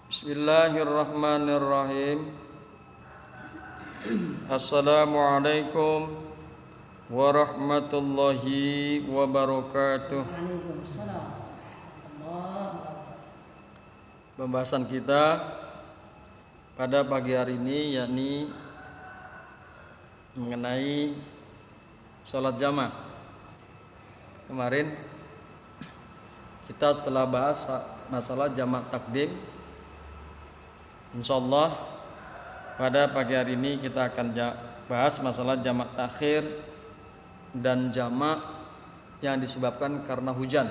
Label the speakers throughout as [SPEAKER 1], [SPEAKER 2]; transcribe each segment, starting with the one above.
[SPEAKER 1] Bismillahirrahmanirrahim. Assalamualaikum warahmatullahi wabarakatuh.
[SPEAKER 2] Waalaikumsalam.
[SPEAKER 1] Pembahasan kita pada pagi hari ini yakni mengenai sholat jamak. Kemarin kita telah bahas masalah jamak takdim. Insyaallah pada pagi hari ini kita akan bahas masalah jamak takhir dan jamak yang disebabkan karena hujan.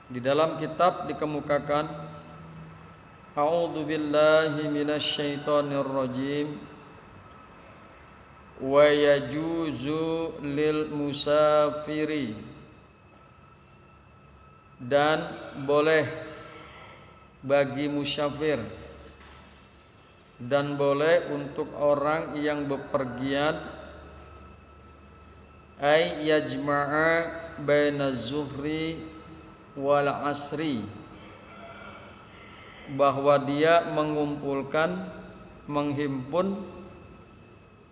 [SPEAKER 1] Di dalam kitab dikemukakan A'udzu billahi minasyaitonir rajim wa yajuzu lil musafiri, dan boleh bagi musafir dan boleh untuk orang yang bepergian ay yajma'a baina zuhri wal asri, bahwa dia menghimpun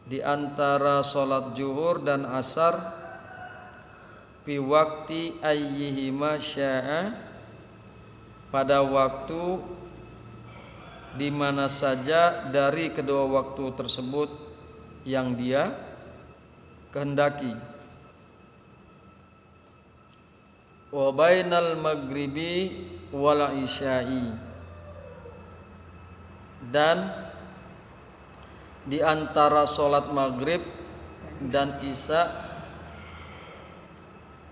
[SPEAKER 1] di antara salat zuhur dan asar fi waqti ayyihima sya'a, pada waktu di mana saja dari kedua waktu tersebut yang dia kehendaki. Wa bainal maghribi wal isya'i, dan di antara salat maghrib dan isya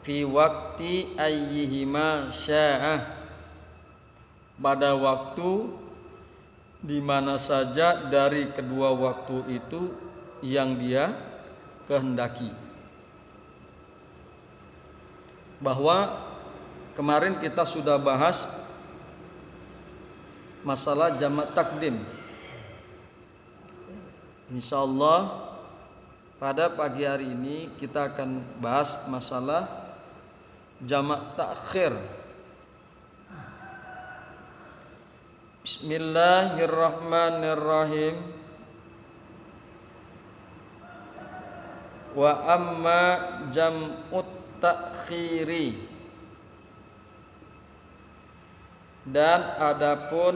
[SPEAKER 1] fi waqti ayyihima sya'a, pada waktu di mana saja dari kedua waktu itu yang dia kehendaki. Bahwa kemarin kita sudah bahas masalah jamak takdim. Insyaallah pada pagi hari ini kita akan bahas masalah jamak takhir. Bismillahirrahmanirrahim. Wa amma jam'ut takhiri, dan adapun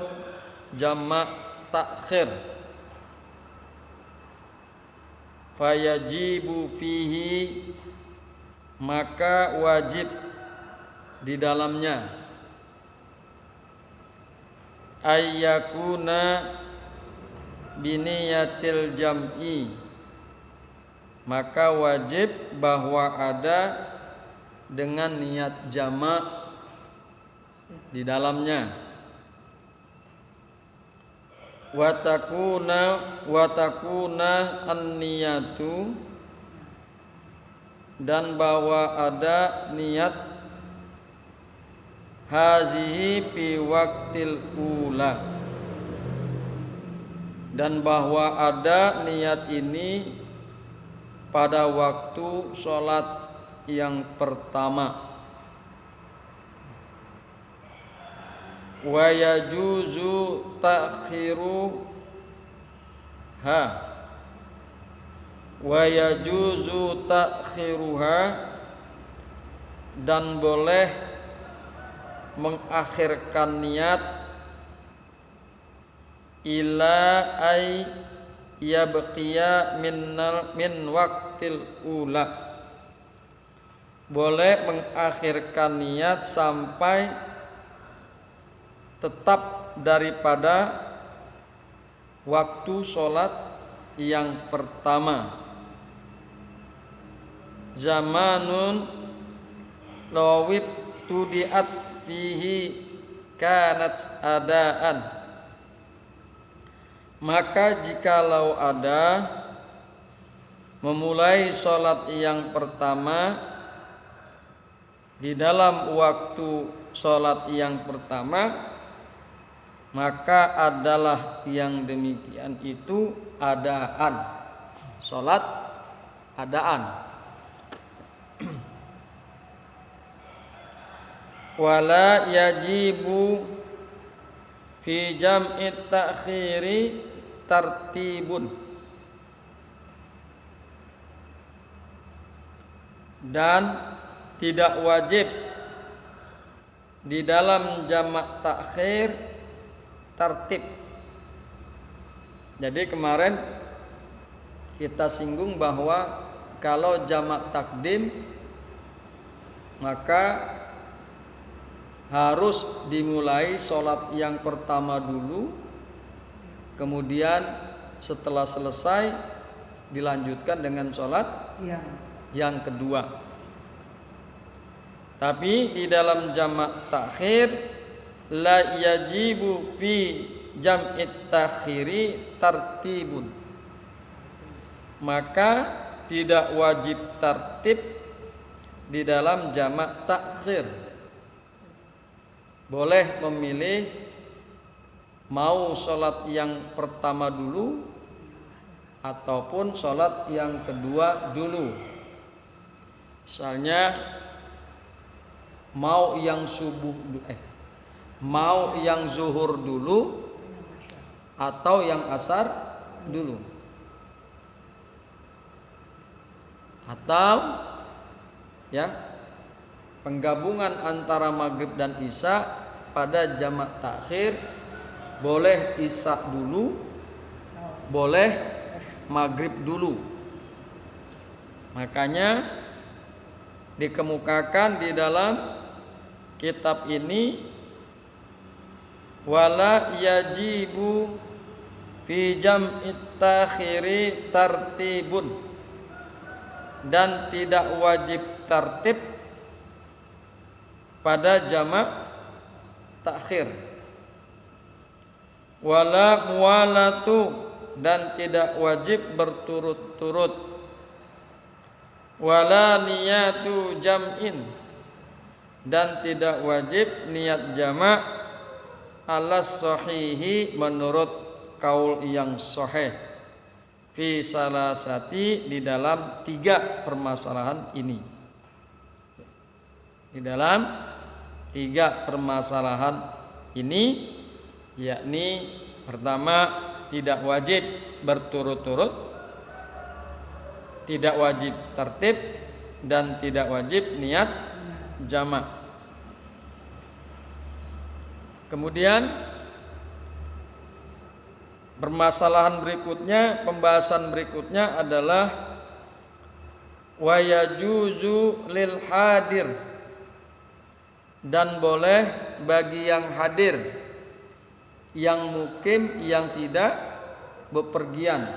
[SPEAKER 1] jamak takhir, fayajibu fihi, maka wajib di dalamnya, ayyakuna biniyatil jam'i, maka wajib bahwa ada dengan niat jamak di dalamnya. Watakuna an-niyatu, dan bahwa ada niat hazihi fi waqtil ula, dan bahwa ada niat ini pada waktu sholat yang pertama. Wa yajuzu ta'khiruha, dan boleh mengakhirkan niat ila ay yabqiya min waqtil ula, boleh mengakhirkan niat sampai tetap daripada waktu sholat yang pertama. Zamanun lawib tudiat fihi kanat adaan, maka jikalau ada memulai sholat yang pertama di dalam waktu sholat yang pertama, maka adalah yang demikian itu adaan, sholat adaan. wala yajibu fi jam'i ta'khiri tartibun, dan tidak wajib di dalam jamak takhir tertib. Jadi kemarin kita singgung bahwa kalau jamak takdim maka harus dimulai sholat yang pertama dulu, kemudian setelah selesai dilanjutkan dengan sholat yang kedua. Tapi di dalam jamak takhir la yajibu fi jam'it takhiri tartibun, maka tidak wajib tertib di dalam jamak takhir. Boleh memilih mau sholat yang pertama dulu ataupun sholat yang kedua dulu. Misalnya mau yang zuhur dulu atau yang asar dulu, atau penggabungan antara maghrib dan isya pada jamak takhir. Boleh isya dulu, boleh maghrib dulu. Makanya dikemukakan di dalam kitab ini wala yajibu fi jam'it takhiri tartibun, dan tidak wajib tertib pada jamak takhir. Wala muwalatu, dan tidak wajib berturut-turut. Wala niyatu jam'in, dan tidak wajib niat jamak alas sahihi menurut kaul yang sahih fi salasati, di dalam 3 permasalahan ini. Di dalam 3 permasalahan ini, yakni pertama tidak wajib berturut-turut, tidak wajib tertib, dan tidak wajib niat jamak. Kemudian permasalahan berikutnya, pembahasan berikutnya adalah wa yajuzu lil hadir, dan boleh bagi yang hadir, yang mukim, yang tidak bepergian,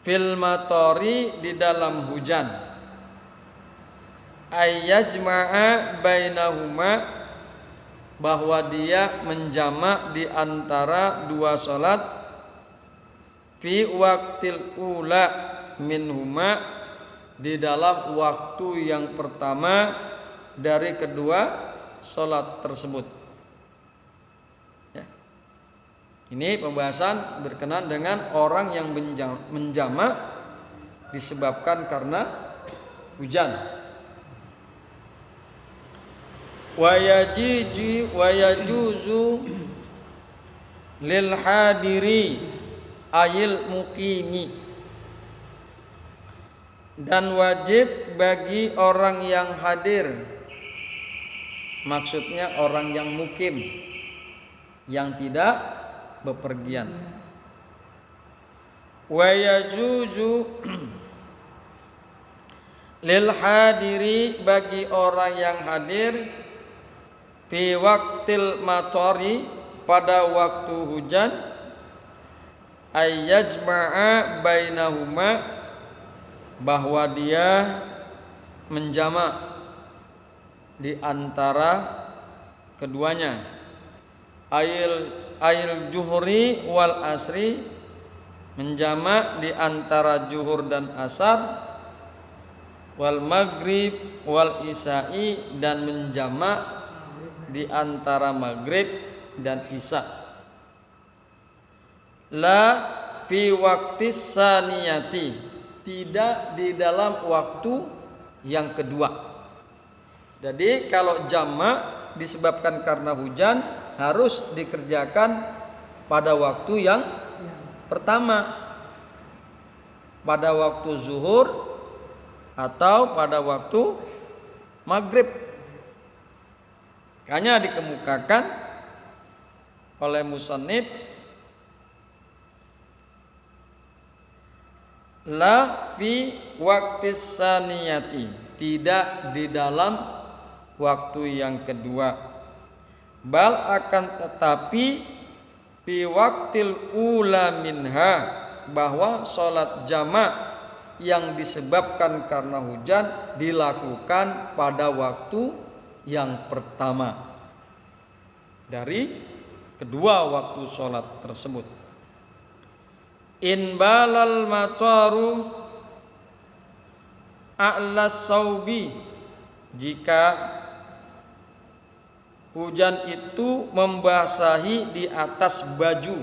[SPEAKER 1] fil matori, di dalam hujan, ayyajma'a bainahuma, bahwa dia menjamak di antara 2 salat, fi waqtil ula minhuma, di dalam waktu yang pertama dari kedua salat tersebut. Ini pembahasan berkenaan dengan orang yang menjamak disebabkan karena hujan. Wa yajuzu lil hadiri ayil muqimi, dan wajib bagi orang yang hadir, maksudnya orang yang mukim, yang tidak bepergian. Wa yajuzu lil hadiri, bagi orang yang hadir, fi waqtil matori, pada waktu hujan, ayyajma'a bainahuma, bahwa dia menjamak di antara keduanya, ail juhri wal asri, menjamak di antara juhur dan asar, wal maghrib wal isya'i, dan menjamak di antara maghrib dan isya. La fi waqtis saniyati, tidak di dalam waktu yang kedua. Jadi kalau jamak disebabkan karena hujan harus dikerjakan pada waktu yang pertama, pada waktu zuhur atau pada waktu maghrib. Makanya dikemukakan oleh musannif la fi waqtis saniyati, tidak di dalam waktu yang kedua, bal akan tetapi fi waqtil ula minha, bahwa sholat jamak yang disebabkan karena hujan dilakukan pada waktu yang pertama dari kedua waktu sholat tersebut. In balal mataru a'las saubi, jika hujan itu membasahi di atas baju,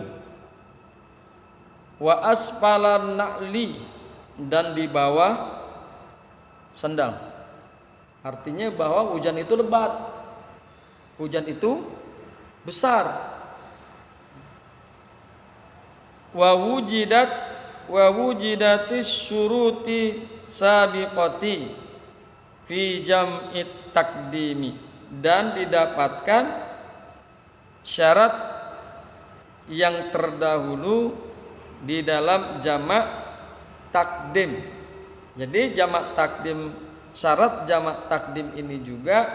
[SPEAKER 1] wa asfalan na'li, dan di bawah sandal. Artinya bahwa hujan itu lebat, hujan itu besar. Wa wujidatis syuruti sabiqati fi jam'it takdimi, dan didapatkan syarat yang terdahulu di dalam jamak takdim. Jadi jamak takdim, syarat jamak takdim ini juga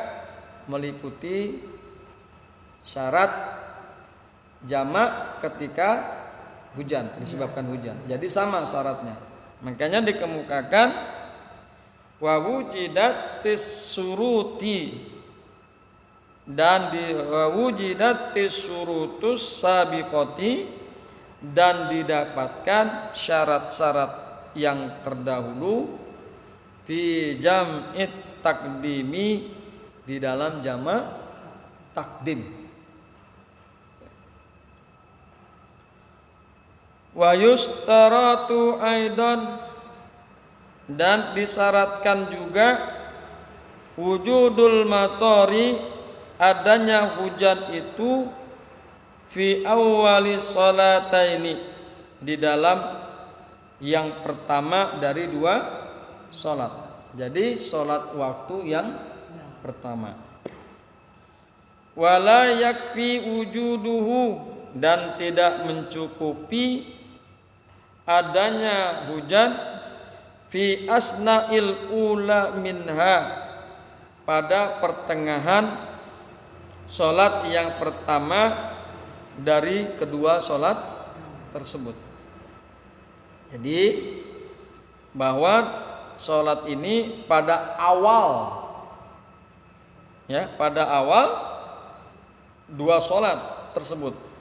[SPEAKER 1] meliputi syarat jamak ketika hujan, disebabkan hujan. Jadi sama syaratnya. Makanya dikemukakan wa wujidatis suruti, dan di wa wujidatis surutus sabiqati, dan didapatkan syarat-syarat yang terdahulu fi jam'it takdimi, di dalam jamak takdim. Wa yustaratu aidan, dan disyaratkan juga wujudul matori, adanya hujan itu fi awwali salataini, di dalam yang pertama dari dua salat. Jadi salat waktu yang pertama. Wala yakfi wujuduhu, dan tidak mencukupi adanya hujan fi asna'il ula minha, pada pertengahan salat yang pertama dari kedua salat tersebut. Jadi bahwa salat ini pada awal, ya, pada awal dua salat tersebut.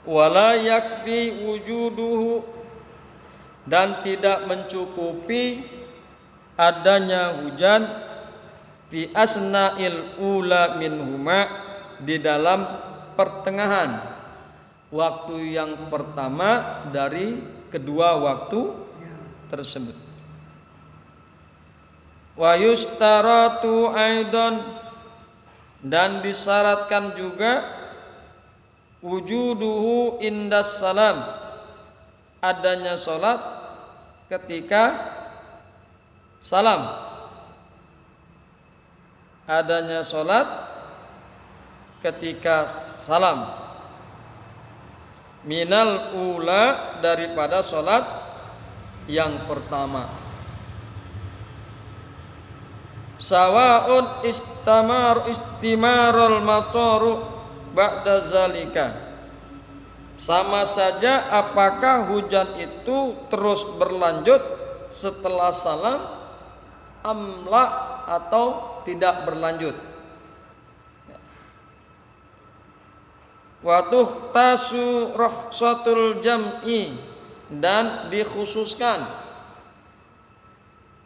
[SPEAKER 1] Wala yakfi wujuduhu, dan tidak mencukupi adanya hujan fi asna'il ula minhuma, di dalam pertengahan waktu yang pertama dari kedua waktu tersebut. Wa yustaratu aidan, dan disyaratkan juga wujuduhu indas salam, adanya salat ketika salam, adanya salat ketika salam, minal ula, daripada salat yang pertama. Sawa'un istimarul mataru ba'da zalika, sama saja apakah hujan itu terus berlanjut setelah salam, amla, atau tidak berlanjut. Wa tuhtasu rukhsatul jam'i, dan dikhususkan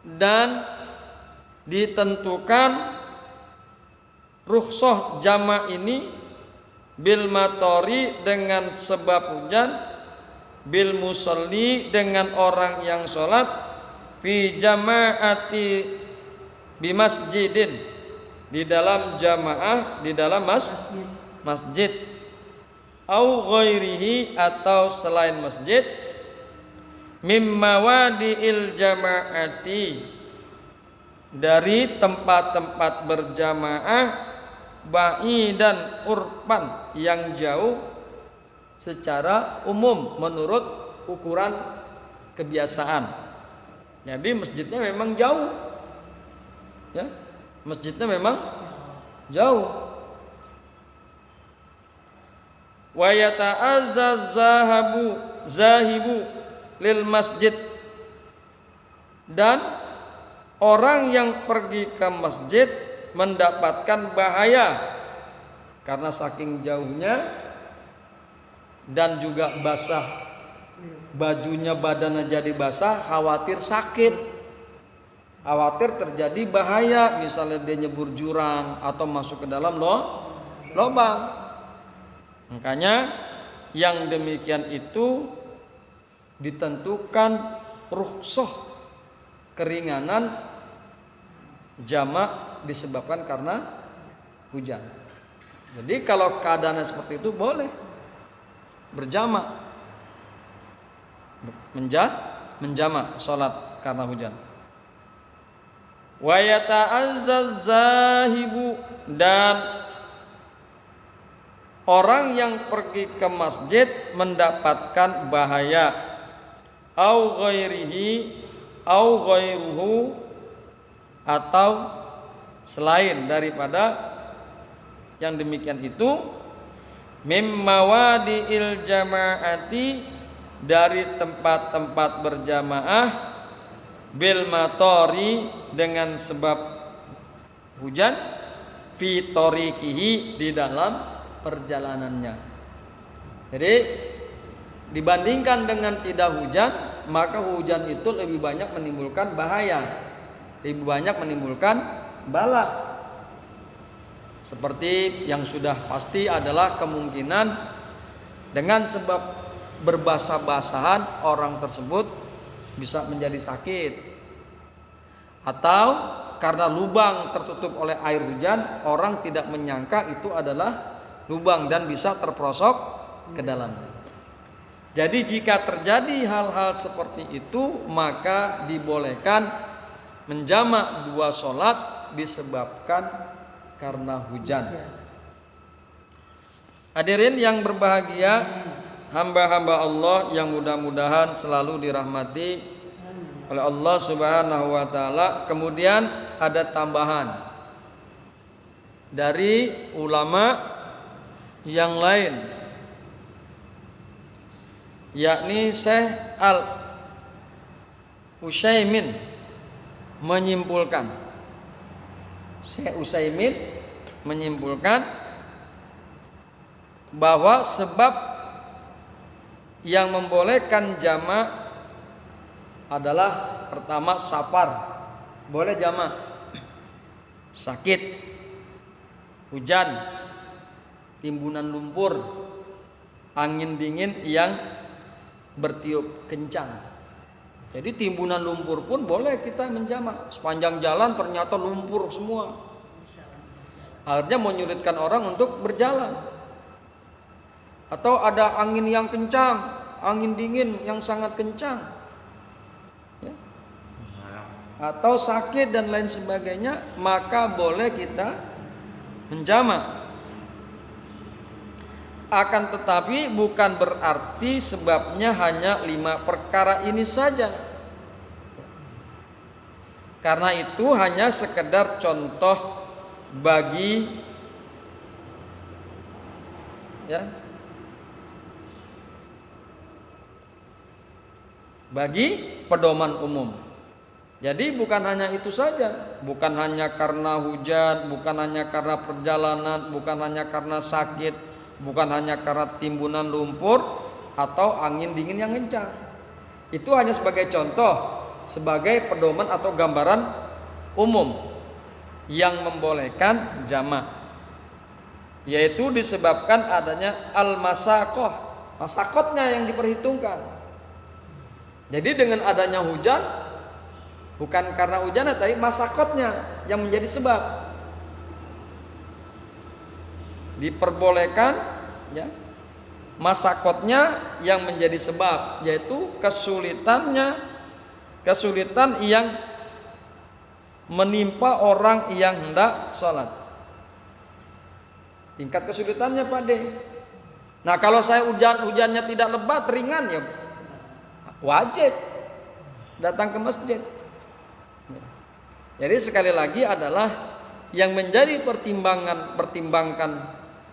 [SPEAKER 1] dan ditentukan rukhsah jamak ini bil matori, dengan sebab hujan, bil musalli, dengan orang yang sholat, fi jama'ati bimasjidin, di dalam jamaah di dalam masjid, au ghairihi, atau selain masjid, mimma wadi'il jama'ati, dari tempat-tempat berjamaah, ba'idan urpan, yang jauh secara umum menurut ukuran kebiasaan. Jadi masjidnya memang jauh, ya, masjidnya memang jauh. Wa yata'azzaz zahibu lil masjid, dan orang yang pergi ke masjid mendapatkan bahaya karena saking jauhnya, dan juga basah bajunya, badannya jadi basah, khawatir sakit, khawatir terjadi bahaya, misalnya dia nyebur jurang atau masuk ke dalam lubang. Makanya yang demikian itu ditentukan rukhsah, keringanan jamak disebabkan karena hujan. Jadi kalau keadaannya seperti itu boleh berjamak, menjamak salat karena hujan. Wa yata'azzaz zahibu, dan orang yang pergi ke masjid mendapatkan bahaya, au ghairihi au ghairuhu, atau selain daripada yang demikian itu, mimma wadi'il jama'ati, dari tempat-tempat berjamaah, bil matori, dengan sebab hujan, fi tariqihi, di dalam perjalanannya. Jadi dibandingkan dengan tidak hujan, maka hujan itu lebih banyak menimbulkan bahaya, lebih banyak menimbulkan bala. Seperti yang sudah pasti adalah kemungkinan dengan sebab berbasah-basahan orang tersebut bisa menjadi sakit, atau karena lubang tertutup oleh air hujan, orang tidak menyangka itu adalah lubang dan bisa terperosok ke dalamnya. Jadi jika terjadi hal-hal seperti itu, maka dibolehkan menjamak dua sholat disebabkan karena hujan. Hadirin yang berbahagia, hamba-hamba Allah yang mudah-mudahan selalu dirahmati oleh Allah Subhanahu wa taala. Kemudian ada tambahan dari ulama yang lain, yakni Syekh Al-Utsaimin menyimpulkan, Syekh Utsaimin menyimpulkan bahwa sebab yang membolehkan jamak adalah pertama safar, boleh jamak, sakit, hujan, timbunan lumpur, angin dingin yang bertiup kencang. Jadi timbunan lumpur pun boleh kita menjamak. Sepanjang jalan ternyata lumpur semua, akhirnya menyulitkan orang untuk berjalan. Atau ada angin yang kencang, angin dingin yang sangat kencang, ya, atau sakit dan lain sebagainya, maka boleh kita menjamak. Akan tetapi bukan berarti sebabnya hanya 5 perkara ini saja. Karena itu hanya sekedar contoh bagi pedoman umum. Jadi bukan hanya itu saja, bukan hanya karena hujan, bukan hanya karena perjalanan, bukan hanya karena sakit, bukan hanya karena timbunan lumpur atau angin dingin yang kencang. Itu hanya sebagai contoh, sebagai pedoman atau gambaran umum yang membolehkan jamak, yaitu disebabkan adanya al-masaqah, masakotnya yang diperhitungkan. Jadi dengan adanya hujan, Bukan karena hujan, tapi masakotnya yang menjadi sebab. Diperbolehkan ya, masakotnya yang menjadi sebab, yaitu kesulitan yang menimpa orang yang hendak sholat. Tingkat kesulitannya Pak De. Nah kalau saya hujannya tidak lebat, ringan, ya wajib datang ke masjid. Jadi sekali lagi adalah yang menjadi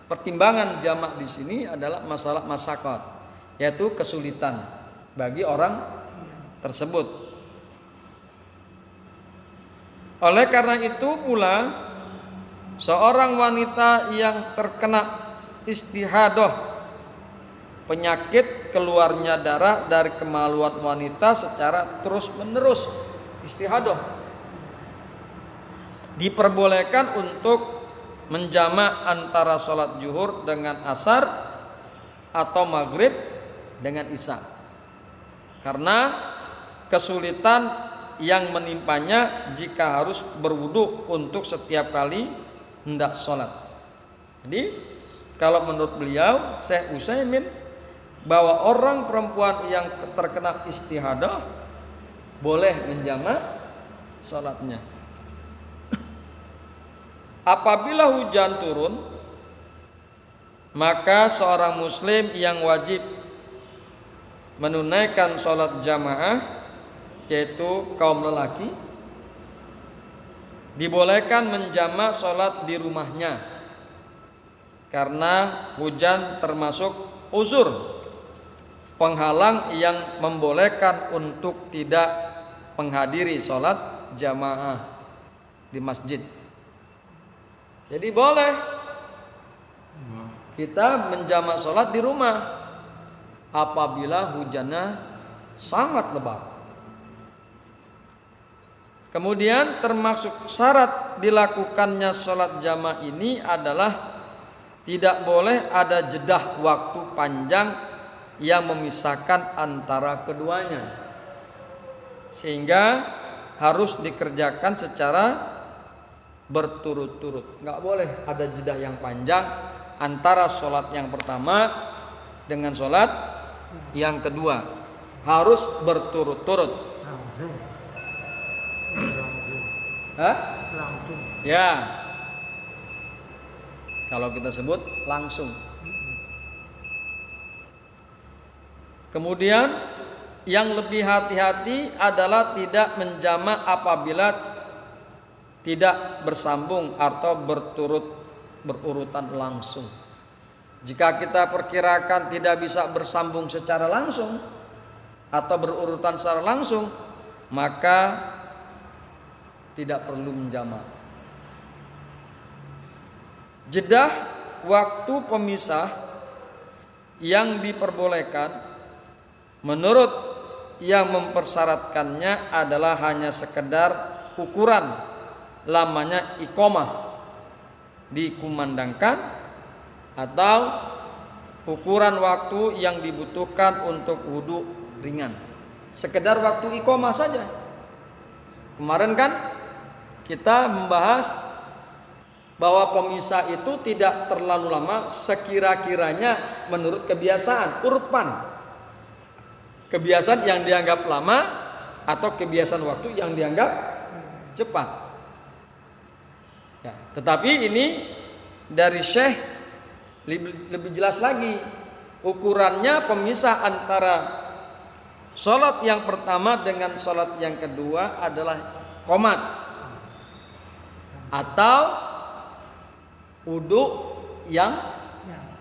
[SPEAKER 1] pertimbangan jamak di sini adalah masalah masakot, yaitu kesulitan bagi orang tersebut. Oleh karena itu pula seorang wanita yang terkena istihadah, penyakit keluarnya darah dari kemaluan wanita secara terus-menerus, istihadah, diperbolehkan untuk menjamak antara sholat zuhur dengan asar atau maghrib dengan isya, karena kesulitan yang menimpanya jika harus berwudu untuk setiap kali hendak sholat. Jadi kalau menurut beliau Syekh Utsaimin, bahwa orang perempuan yang terkena istihadah boleh menjamak sholatnya. Apabila hujan turun, maka seorang muslim yang wajib menunaikan sholat jamaah, yaitu kaum lelaki, dibolehkan menjamak sholat di rumahnya, karena hujan termasuk uzur penghalang yang membolehkan untuk tidak menghadiri sholat jamaah di masjid. Jadi boleh kita menjamak sholat di rumah apabila hujannya sangat lebat. Kemudian termasuk syarat dilakukannya sholat jamaah ini adalah tidak boleh ada jedah waktu panjang yang memisahkan antara keduanya, sehingga harus dikerjakan secara berturut-turut. Nggak boleh ada jedah yang panjang antara sholat yang pertama dengan sholat yang kedua, harus berturut-turut.
[SPEAKER 2] Langsung.
[SPEAKER 1] Ya, kalau kita sebut langsung. Kemudian yang lebih hati-hati adalah tidak menjamak apabila tidak bersambung atau berurutan langsung. Jika kita perkirakan tidak bisa bersambung secara langsung atau berurutan secara langsung, maka tidak perlu menjamak. Jedah waktu pemisah yang diperbolehkan menurut yang mempersyaratkannya adalah hanya sekedar ukuran lamanya iqamah dikumandangkan atau ukuran waktu yang dibutuhkan untuk wudu ringan. Sekedar waktu iqamah saja. Kemarin kan kita membahas bahwa pemisah itu tidak terlalu lama, sekira-kiranya menurut kebiasaan, urpan. Kebiasaan yang dianggap lama atau kebiasaan waktu yang dianggap cepat. Ya, tetapi ini dari Syekh lebih jelas lagi. Ukurannya pemisah antara sholat yang pertama dengan sholat yang kedua adalah qomat atau wudu yang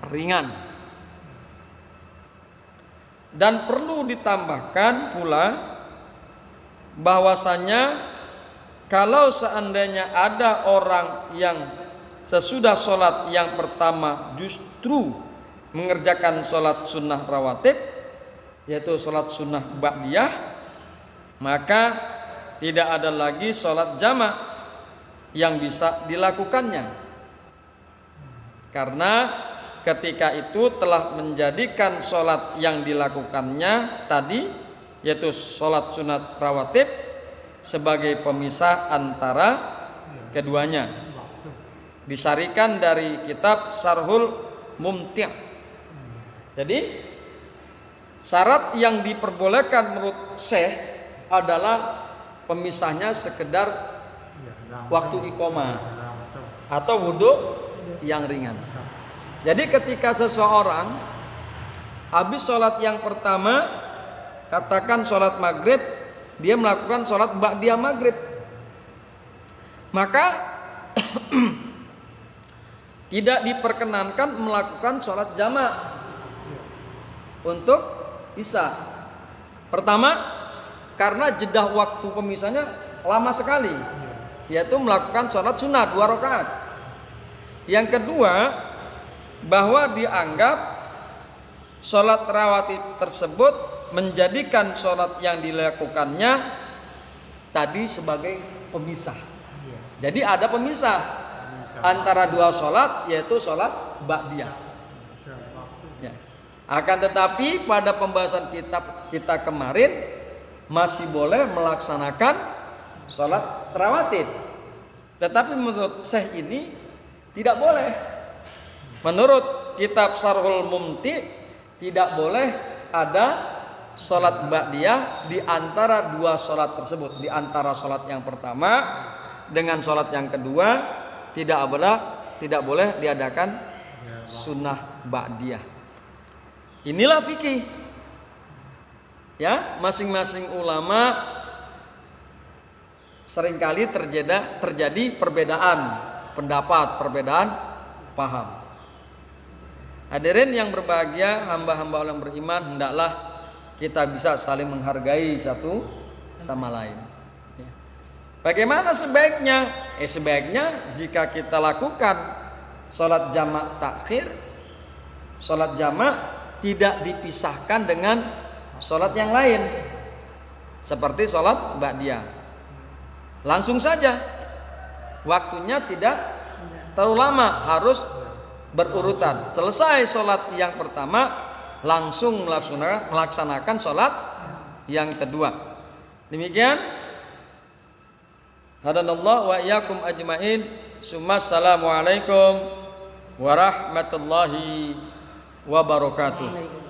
[SPEAKER 1] ringan. Dan perlu ditambahkan pula bahwasanya kalau seandainya ada orang yang sesudah sholat yang pertama justru mengerjakan sholat sunnah rawatib, yaitu sholat sunnah ba'diyah, maka tidak ada lagi sholat jamak yang bisa dilakukannya, karena ketika itu telah menjadikan sholat yang dilakukannya tadi, yaitu sholat sunat rawatib, sebagai pemisah antara keduanya. Disarikan dari kitab Syarhul Mumti'. Jadi syarat yang diperbolehkan menurut Syekh adalah pemisahnya sekedar waktu iqamah atau wudhu yang ringan. Jadi ketika seseorang habis sholat yang pertama, katakan sholat maghrib, dia melakukan sholat ba'diyah maghrib, maka tidak diperkenankan melakukan sholat jamak untuk isya. Pertama, karena jeda waktu pemisahnya lama sekali, yaitu melakukan sholat sunnah 2 rakaat. Yang kedua, bahwa dianggap sholat rawatib tersebut menjadikan sholat yang dilakukannya tadi sebagai pemisah. Jadi ada pemisah antara 2 sholat, yaitu sholat ba'diyah. Ya. Akan tetapi pada pembahasan kita kemarin masih boleh melaksanakan sholat rawatib. Tetapi menurut Syekh ini tidak boleh. Menurut kitab Syarhul Mumti' tidak boleh ada sholat ba'diyah di antara 2 sholat tersebut. Di antara sholat yang pertama dengan sholat yang kedua tidak boleh diadakan sunnah ba'diyah. Inilah fikih. Ya, masing-masing ulama seringkali terjadi perbedaan pendapat, perbedaan paham. Hadirin yang berbahagia, hamba-hamba Allah yang beriman, hendaklah kita bisa saling menghargai satu sama lain. Bagaimana sebaiknya? Sebaiknya jika kita lakukan sholat jamak takhir, sholat jamak tidak dipisahkan dengan sholat yang lain, seperti sholat ba'diyah. Langsung saja, waktunya tidak terlalu lama, harus berurutan. Selesai sholat yang pertama, langsung melaksanakan sholat yang kedua. Demikian. Hadanallah wa iyyakum ajmain. Assalamualaikum warahmatullahi wabarakatuh.